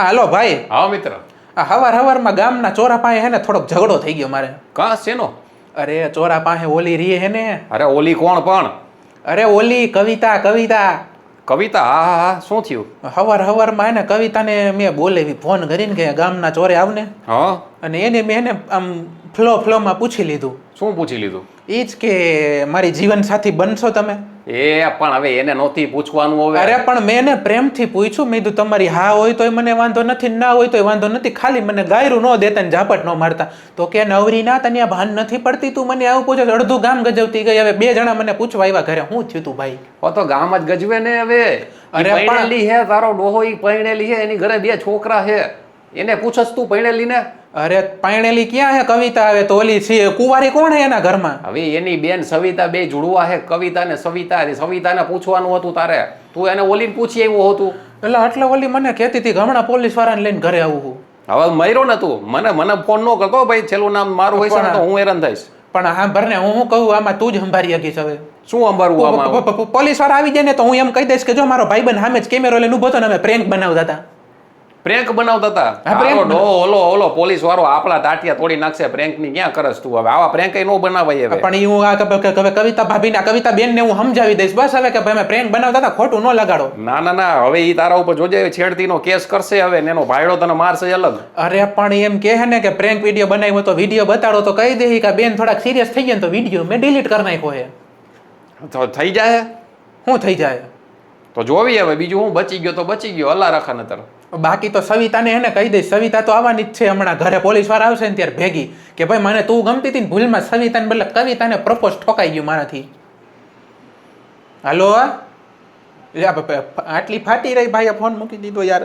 હાલો ભાઈ. હા મિત્ર. આ હવારમાં ગામના ચોરા પાસે હે ને થોડોક ઝઘડો થઈ ગયો મારે. કા શેનો? અરે ચોરા પાસે ઓલી રીએ હે ને. અરે ઓલી કોણ પણ? અરે ઓલી કવિતા. કવિતા? હા હા હા, શું થયું? હવારમાં હે ને કવિતાને મેં બોલાવી ફોન કરીને કે ગામના ચોરે આવને. હા. અને એને મેં એને આમ ફ્લોમાં પૂછી લીધું. શું પૂછી લીધું? એ જ કે મારી જીવન સાથી બનશો તમે? પણ હવે એને નહોતી પૂછવાનું હવે. અરે પણ મેં એને પ્રેમથી પૂછ્યું, મેં કીધું તમારી હા હોય તોય મને વાંધો નથી, ના હોય તોય વાંધો નથી, ખાલી મને ગાયરું ન દેતા ને ઝાપટ ન મારતા. તો કે નવરી ના તને આ ભાન નથી પડતી, તું મને આવું પૂછે? અડધું ગામ ગજવતી ગઈ. હવે 2 જણા મને પૂછવા આવ્યા ઘરે, શું થયું તું ભાઈ? તો ગામ જ ગજવે ને હવે. અરે પૈણેલી હે, તારો ડોહો ઈ પૈણેલી હે, એની ઘરે 2 છોકરા હે, એને પૂછસ તું પૈણેલી ને? અરે પૈણેલી ક્યાં હે કવિતા? આવે તો ઓલી છે કુંવારી કોણ હે એના ઘરમાં? હવે એની બેન સવિતા, 2 જુડવા હે, કવિતા ને સવિતા. સવિતાને પૂછવાનું હતું તારે, તું એને ઓલીને પૂછી આવ્યો હતું. એટલે ઓલી મને કહેતી હતી કે હમણાં પોલીસ વાળાને લઈને ઘરે આવું. હવે મર્યો ને તું, મને ફોન ન કરતો ભાઈ, છેલ્લું નામ મારું હોય છે તો હું હેરાન થઈશ. પણ હા ભરને, હું કહું આમાં તું જ સંભાળી શકીશ. હવે શું અંબારવું આમાં? પોલીસ વાળા આવી જાય ને તો હું એમ કહી દઈશ કે જો મારો ભાઈબંધ સામે જ કેમેરો લઈને ઉભો હતો ને અમે પ્રેન્ક બનાવતા હતા. પ્રેન્ક બનાવતા હતા? ઓલો પોલીસ વાળો આપણા તાટિયા તોડી નાખશે. પ્રેન્ક ની ક્યાં કરસ તું? હવે આવા પ્રેન્ક ન બનાવાય. હવે પણ હું આ કવિતા ભાભી કવિતા બેન ને હું સમજાવી દઈશ બસ. હવે કે ભાઈ અમે પ્રેન્ક બનાવતા હતા, ખોટું ન લગાડો. ના હવે ઈ તારા ઉપર જોજે છેડતીનો કેસ કરશે. હવે એનો ભાઈડો તને મારશે અલગ. અરે પણ એમ કહે ને કે પ્રેન્ક વિડીયો બનાવ્યો તો વિડીયો બતાડો તો કહી દે કે બેન થોડાક સિરિયસ થઈ ગયા તો વિડીયો મેં ડિલીટ કરી નાખ્યો હે. તો થઈ જાય. શું થઈ જાય? તો જોવી હવે બીજું. હું બચી ગયો તો બચી ગયો, અલ્લાહ રાખા નતર. બાકી તો સવિતાને એને કહી દઈશ. સવિતા તો આવવાની જ છે હમણાં ઘરે. પોલીસ વાળા આવશે ને ત્યારે ભેગી કે ભાઈ મને તું ગમતી હતી ને ભૂલમાં સવિતાને બદલે કવિતાને પ્રપોઝ ઠોકાઈ ગયું મારાથી. હાલો, આટલી ફાટી રહી ભાઈ, ફોન મૂકી દીધો યાર.